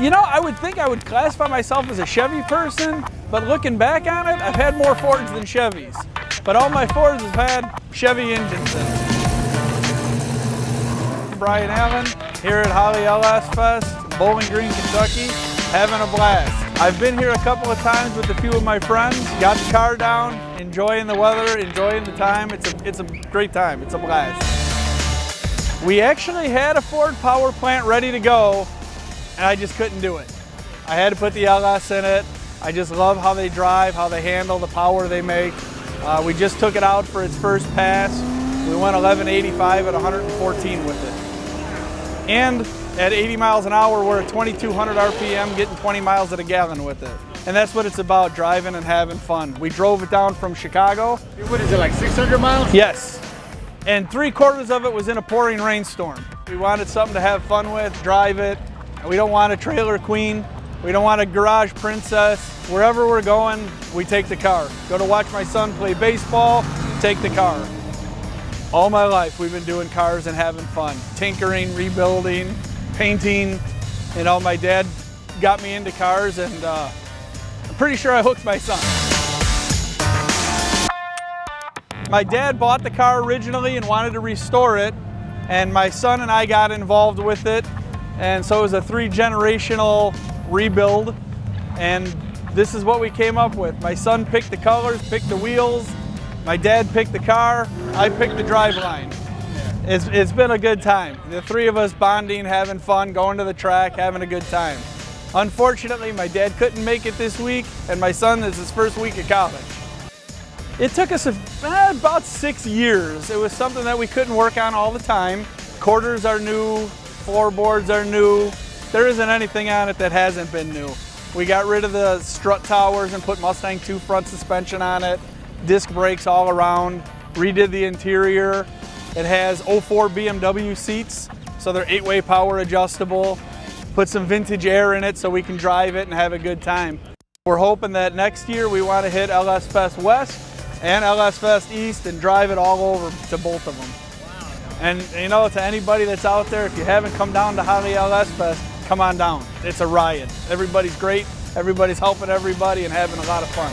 You know, I would think I would classify myself as a Chevy person, but looking back on it, I've had more Fords than Chevys. But all my Fords have had Chevy engines in it. Brian Allen here at Holley LS Fest, Bowling Green, Kentucky, having a blast. I've been here a couple of times with a few of my friends, got the car down, enjoying the weather, enjoying the time. It's a great time, it's a blast. We actually had a Ford power plant ready to go, and I just couldn't do it. I had to put the LS in it. I just love how they drive, how they handle, the power they make. We just took it out for its first pass. We went 1185 at 114 with it. And at 80 miles an hour, we're at 2200 RPM, getting 20 miles at a gallon with it. And that's what it's about, driving and having fun. We drove it down from Chicago. What is it, like 600 miles? Yes. And 3/4 of it was in a pouring rainstorm. We wanted something to have fun with, drive it. We don't want a trailer queen. We don't want a garage princess. Wherever we're going, we take the car. Go to watch my son play baseball, take the car. All my life, we've been doing cars and having fun. Tinkering, rebuilding, painting. You know, my dad got me into cars, and I'm pretty sure I hooked my son. My dad bought the car originally and wanted to restore it, and my son and I got involved with it, and so it was a 3-generational rebuild, and this is what we came up with. My son picked the colors, picked the wheels, my dad picked the car, I picked the driveline. It's been a good time. The three of us bonding, having fun, going to the track, having a good time. Unfortunately, my dad couldn't make it this week, and my son is his first week of college. It took us about 6 years. It was something that we couldn't work on all the time. Quarters are new, floorboards are new. There isn't anything on it that hasn't been new. We got rid of the strut towers and put Mustang 2 front suspension on it, disc brakes all around, redid the interior. It has 04 BMW seats, so they're 8-way power adjustable. Put some vintage air in it so we can drive it and have a good time. We're hoping that next year we want to hit LS Fest West and LS Fest East and drive it all over to both of them. Wow. And you know, to anybody that's out there, if you haven't come down to Holley LS Fest, come on down. It's a riot. Everybody's great, everybody's helping everybody and having a lot of fun.